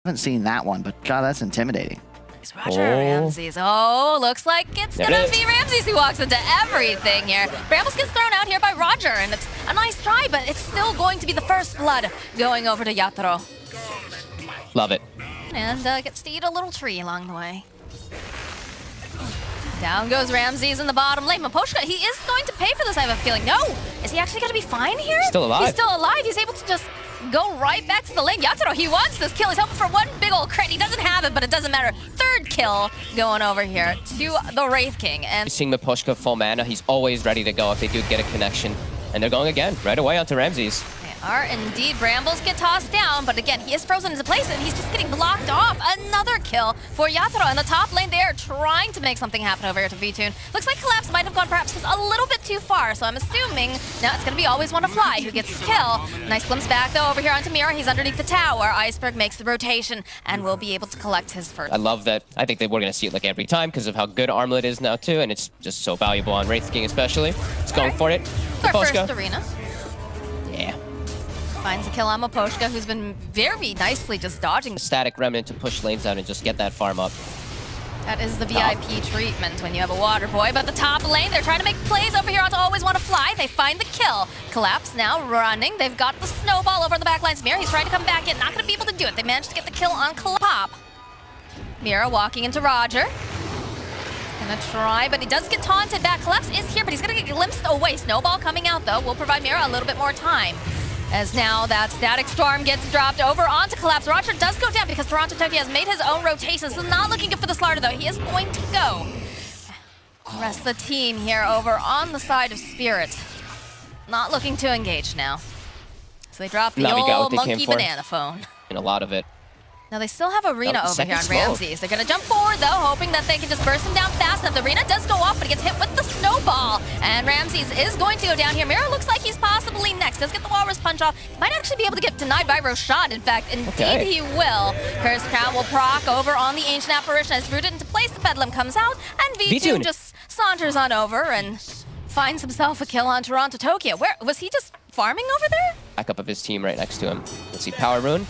Haven't seen that one, but God, that's intimidating. Roger Ramses. Oh, looks like it's going to be Ramses who walks into everything here. Brambles gets thrown out here by Roger, and it's a nice try, but it's still going to be the first blood going over to Yatoro. Love it. And gets to eat a little tree along the way. Down goes Ramses in the bottom lane. Maposhka, he is going to pay for this, I have a feeling. No! Is he actually going to be fine here? Still alive. He's still alive. He's able to just go right back to the lane. Yatoro, he wants this kill. He's hoping for one big old crit. He doesn't have it, but it doesn't matter. Third kill going over here to the Wraith King. And seeing Maposhka full mana, he's always ready to go if they do get a connection. And they're going again, right away onto Ramses. They are indeed. Brambles get tossed down, but again, he is frozen into place and he's just getting blocked off. Another kill for Yatoro in the top lane. They are trying to make something happen over here to VTune. Looks like Collapse might have gone perhaps just a little bit too far, so I'm assuming now it's going to be Always Wanna Fly who gets the kill. Nice glimpse back though over here onto Mira. He's underneath the tower. Iceberg makes the rotation and will be able to collect his first. I love that. I think that we're going to see it like every time because of how good Armlet is now too, and it's just so valuable on Wraith King especially. It's going for it. It's our first arena. Yeah. Finds a kill on Maposhka, who's been very nicely just dodging. Static Remnant to push lanes out and just get that farm up. That is the VIP treatment when you have a water boy. But the top lane, they're trying to make plays over here onto Always Wanna Fly. They find the kill. Collapse now running. They've got the snowball over the back lines. Mira, he's trying to come back in. Not going to be able to do it. They managed to get the kill on Pop. Mira walking into Roger. Gonna try, but he does get taunted back. Collapse is here, but he's gonna get glimpsed away. Snowball coming out though will provide Mira a little bit more time. As now that Static Storm gets dropped over onto Collapse. Roger does go down because Toronto Tokyo has made his own rotation, so not looking good for the Slarder though. He is going to go. The rest of the team here over on the side of Spirit. Not looking to engage now. So they drop the NAVI old monkey banana phone. And a lot of it. Now they still have Arena over here on Ramses. They're gonna jump forward though, hoping that they can just burst him down fast enough. The Arena does go off, but he gets hit with the snowball. And Ramses is going to go down here. Mira looks like he's possibly next. Does get the Walrus punch off. Might actually be able to get denied by Roshan, in fact. Indeed he will. Curse Crown will proc over on the Ancient Apparition. As rooted into place, the Bedlam comes out, and V2 just saunters on over and finds himself a kill on Toronto Tokyo. Where was he just farming over there? Backup of his team right next to him. Let's see, Power Rune.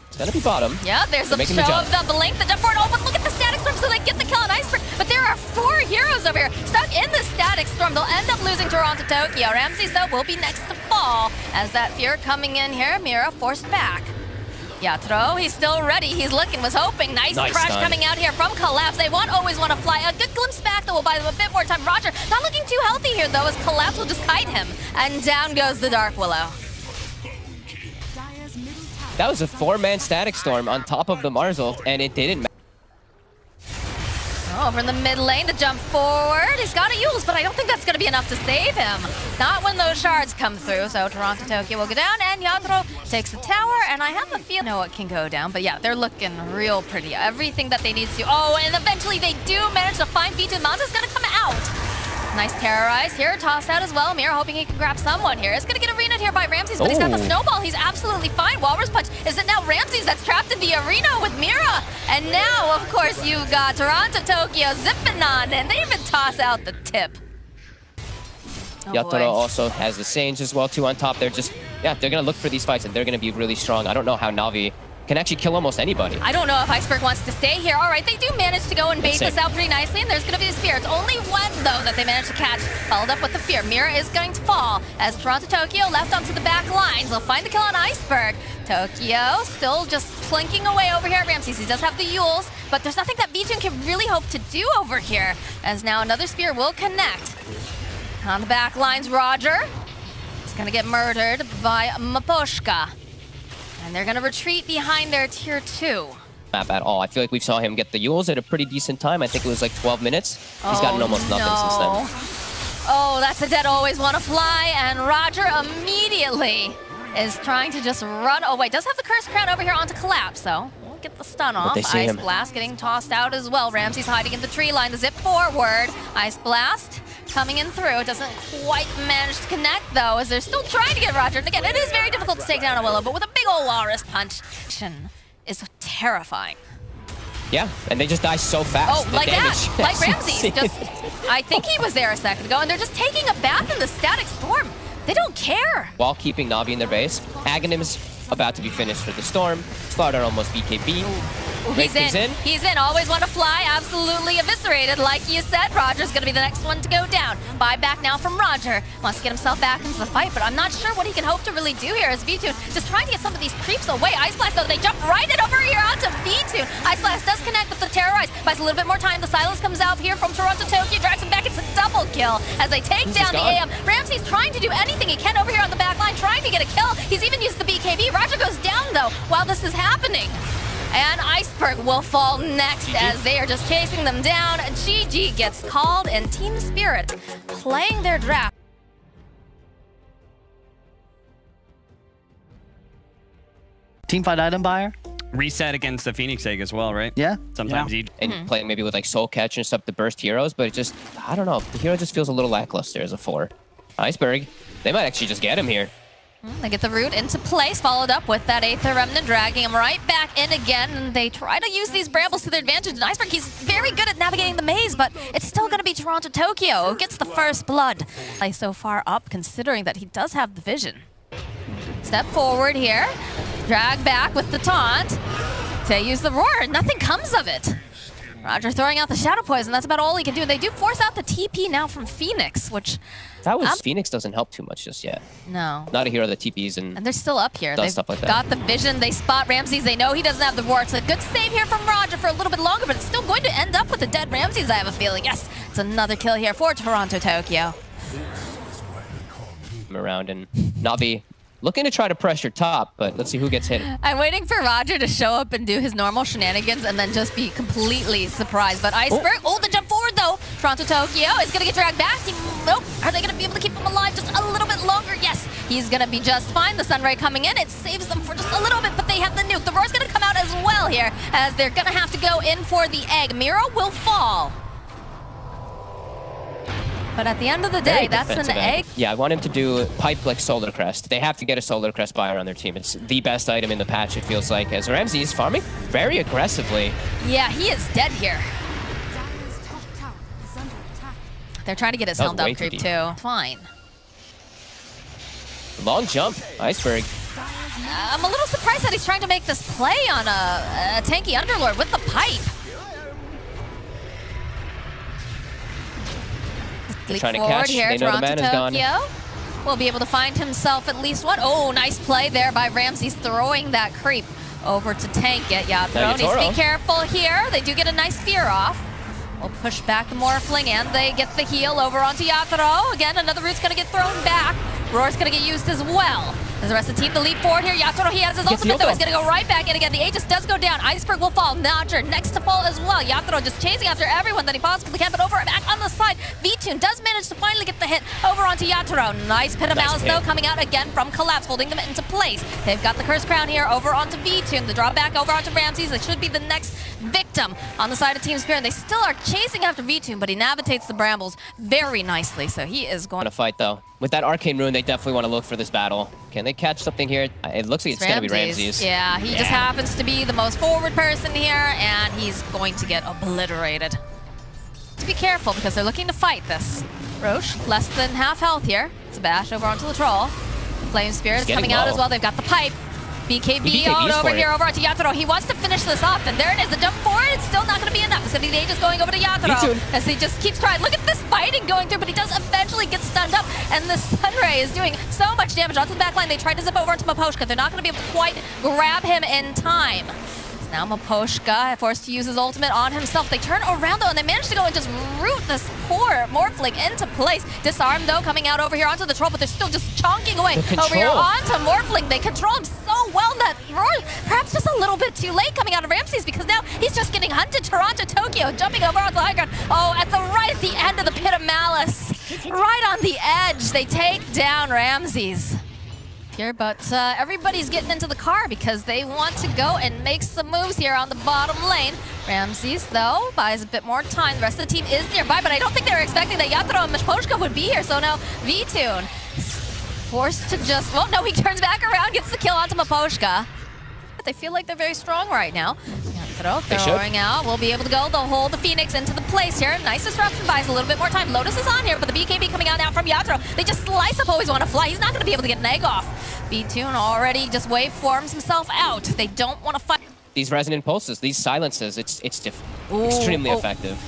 It's gonna be bottom. Yeah, there's the show of the blink, the jump forward. Oh, but look at the Static Storm, so they get the kill on Iceberg. But there are 4 heroes over here stuck in the Static Storm. They'll end up losing Toronto Tokyo. Ramses, though, will be next to fall as that Fear coming in here. Mira forced back. Yatoro, he's still ready. He's looking, was hoping. Nice crush coming out here from Collapse. They Always Wanna Fly. A good glimpse back, though, will buy them a bit more time. Roger, not looking too healthy here, though, as Collapse will just kite him. And down goes the Dark Willow. That was a 4-man Static Storm on top of the Marzult, and it didn't matter. Over in the mid lane to jump forward. He's got a Yules, but I don't think that's going to be enough to save him. Not when those shards come through. So Toronto Tokyo will go down, and Yatoro takes the tower, and I have a feeling no, it can go down. But yeah, they're looking real pretty. Everything that they need to. Oh, and eventually they do manage to find V2. Manza's going to come out. Nice terrorize here, tossed out as well. Mira hoping he can grab someone here. It's gonna get arena'd here by Ramses, but he's got the snowball. He's absolutely fine. Walrus punch. Is it now Ramses that's trapped in the arena with Mira? And now, of course, you've got Toronto Tokyo zipping on, and they even toss out the tip. Oh, Yatoro also has the Sage as well, too, on top. They're just, yeah, they're gonna look for these fights, and they're gonna be really strong. I don't know how NAVI can actually kill almost anybody. I don't know if Iceberg wants to stay here. All right, they do manage to go and bait this out pretty nicely, and there's going to be a Spear. It's only one, though, that they managed to catch, followed up with the Fear. Mira is going to fall as Toronto Tokyo left onto the back lines. They'll find the kill on Iceberg. Tokyo still just flanking away over here at Ramses. He does have the Yules, but there's nothing that V2 can really hope to do over here, as now another Spear will connect. On the back lines, Roger is going to get murdered by Maposhka. And they're going to retreat behind their tier 2. Map at all. I feel like we saw him get the Yules at a pretty decent time. I think it was like 12 minutes. He's gotten almost nothing since then. Oh, that's a dead Always Wanna Fly. And Roger immediately is trying to just run away. Does have the Curse Crown over here onto Collapse, though. We'll get the stun off. Ice Blast getting tossed out as well. Ramses hiding in the tree line. The zip forward. Ice Blast coming in through. It doesn't quite manage to connect, though, as they're still trying to get Roger. And again, it is very difficult to take down a Willow, but with a big old Walrus punch is terrifying. Yeah, and they just die so fast. Oh, like that. Like Ramses. I think he was there a second ago, and they're just taking a bath in the Static Storm. They don't care. While keeping NAVI in their base. Aghanim's about to be finished for the Storm. Slaughter almost BKB. He's in. He's in. Always want to fly. Absolutely eviscerated. Like you said, Roger's going to be the next one to go down. Buyback now from Roger. Wants to get himself back into the fight, but I'm not sure what he can hope to really do here as V-Tune just trying to get some of these creeps away. Ice Blast, though, they jump right in over here onto V-Tune. Ice Blast does connect with the Terrorize. Buys a little bit more time. The Silence comes out here from Toronto Tokyo. Drags him back. It's a double kill as they take down the AM. Ramsey's trying to do anything he can over here on the back line, trying to get a kill. He's even used the BKB. Roger goes down, though, while this is happening. And Iceberg will fall next as they are just chasing them down. GG gets called, and Team Spirit playing their draft. Teamfight item buyer? Reset against the Phoenix Egg as well, right? Yeah. Sometimes and playing maybe with like Soul Catcher and stuff to burst heroes, but it just, I don't know. The hero just feels a little lackluster as a 4. Iceberg, they might actually just get him here. They get the root into place, followed up with that Aether Remnant, dragging him right back in again. And they try to use these brambles to their advantage. And Iceberg, he's very good at navigating the maze, but it's still going to be Toronto Tokyo who gets the first blood. Play so far up, considering that he does have the vision. Step forward here, drag back with the taunt. They use the roar, and nothing comes of it. Roger throwing out the Shadow Poison, that's about all he can do. They do force out the TP now from Phoenix, which... That was Phoenix doesn't help too much just yet. No. Not a hero that TPs and they're still up here. They've stuff like that. Got the vision. They spot Ramses. They know he doesn't have the roar. It's a good save here from Roger for a little bit longer, but it's still going to end up with a dead Ramses, I have a feeling. Yes, it's another kill here for Toronto Tokyo. Around and Navi looking to try to pressure top, but let's see who gets hit. I'm waiting for Roger to show up and do his normal shenanigans and then just be completely surprised. But Iceberg, the jump forward though. Toronto Tokyo is going to get dragged back. Nope. Are they going to be able to keep him alive just a little bit longer? Yes, he's going to be just fine. The Sunray coming in, it saves them for just a little bit, but they have the nuke. The roar's going to come out as well here as they're going to have to go in for the egg. Miro will fall. But at the end of the day, that's an egg. Yeah, I want him to do pipe like Solar Crest. They have to get a Solar Crest buyer on their team. It's the best item in the patch, it feels like, as Ramsey is farming very aggressively. Yeah, he is dead here. They're trying to get his helmed up creep too. Fine. Long jump, Iceberg. I'm a little surprised that he's trying to make this play on a tanky Underlord with the pipe. Leap trying to forward catch. Here, they know the Toronto man is Tokyo will be able to find himself at least one. Oh, nice play there by Ramses, throwing that creep over to tank it. Yatoro needs to be careful here. They do get a nice fear off. We'll push back the Morphling, and they get the heal over onto Yatoro. Again, another root's going to get thrown back. Roar's going to get used as well. As the rest of the team, the leap forward here. Yatoro, he has his ultimate, though. He's going to go right back in again. The Aegis does go down. Iceberg will fall. Notcher next to fall as well. Yatoro just chasing after everyone that he possibly can, but over back on the side. V-Tune does manage to finally get the hit over onto Yatoro. Nice Pit of Malice, though, coming out again from Collapse, holding them into place. They've got the Curse Crown here over onto V-Tune. The draw back over onto Ramses. They should be the next victim on the side of Team Spirit. They still are chasing after V-Tune, but he navigates the brambles very nicely, so he is going to fight, though. With that Arcane Rune, they definitely want to look for this battle. Can they catch something here? It looks like it's going to be Ramses. Yeah, he just happens to be the most forward person here, and he's going to get obliterated. To be careful, because they're looking to fight this. Roche, less than half health here. Sebastian over onto the Troll. Flame Spirit is coming out as well. They've got the pipe. BKB over here, over onto Yatoro. He wants to finish this off, and there it is. The jump forward, it's still not going to be enough. It's going to be the Aegis going over to Yatoro as he just keeps trying. Look at this fighting going through, but he does eventually get stunned up, and the Sunray is doing so much damage onto the back line. They tried to zip over onto Maposhka. They're not going to be able to quite grab him in time. Now Maposhka forced to use his ultimate on himself. They turn around though, and they manage to go and just root this poor Morphling into place. Disarm though, coming out over here onto the Troll, but they're still just chonking away over here onto Morphling. They control him so well that Roar, perhaps just a little bit too late coming out of Ramses, because now he's just getting hunted. Toronto Tokyo jumping over onto the high ground. Oh, right at the end of the Pit of Malice. Right on the edge, they take down Ramses. Here, but everybody's getting into the car because they want to go and make some moves here on the bottom lane. Ramses, though, buys a bit more time. The rest of the team is nearby, but I don't think they were expecting that Yatoro and Maposhka would be here. So now V-Tune forced to just, well, no, he turns back around, gets the kill onto Maposhka. But they feel like they're very strong right now. Yatoro throwing out, will be able to go. They'll hold the Phoenix into the place here. Nice disruption, buys a little bit more time. Lotus is on here, but the BKB coming out now from Yatoro. They just slice up Always Want to Fly. He's not going to be able to get an egg off. V-Tune already just waveforms himself out. They don't want to fight. These resonant pulses, these silences, it's extremely effective.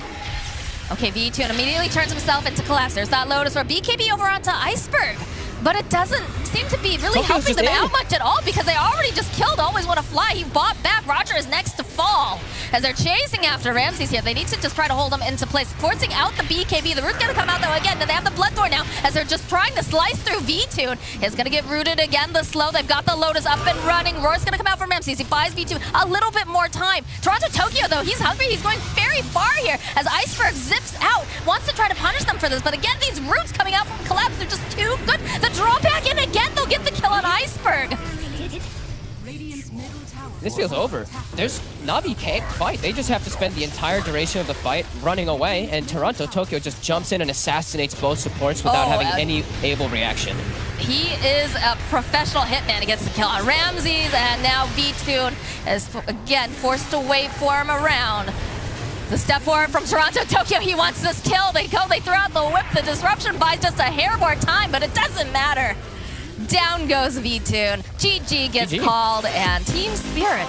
Okay, V-Tune immediately turns himself into Collapse. There's that Lotus or BKB over onto Iceberg. But it doesn't seem to be really helping them out much at all because they already just killed Always Want to Fly. He bought back. Roger is next to fall. As they're chasing after Ramses here, they need to just try to hold him into place. Forcing out the BKB. The root's going to come out though again. Then they have the Bloodthorn now as they're just trying to slice through V-Tune. It's going to get rooted again. The slow. They've got the Lotus up and running. Roar's going to come out from Ramses. He buys V-Tune a little bit more time. Toronto Tokyo though, he's hungry. He's going very far here as Iceberg zips out. Wants to try to punish them for this. But again, these roots coming out from Collapse, they're just too good. The draw back in again. They'll get the kill on Iceberg. This feels over. Navi can't fight. They just have to spend the entire duration of the fight running away, and Toronto Tokyo just jumps in and assassinates both supports without having any able reaction. He is a professional hitman. He gets the kill on Ramses, and now V-Tune is again forced to waveform around. The step forward from Toronto Tokyo, he wants this kill. They throw out the whip. The disruption buys just a hair more time, but it doesn't matter. Down goes V-Tune. GG gets called, and Team Spirit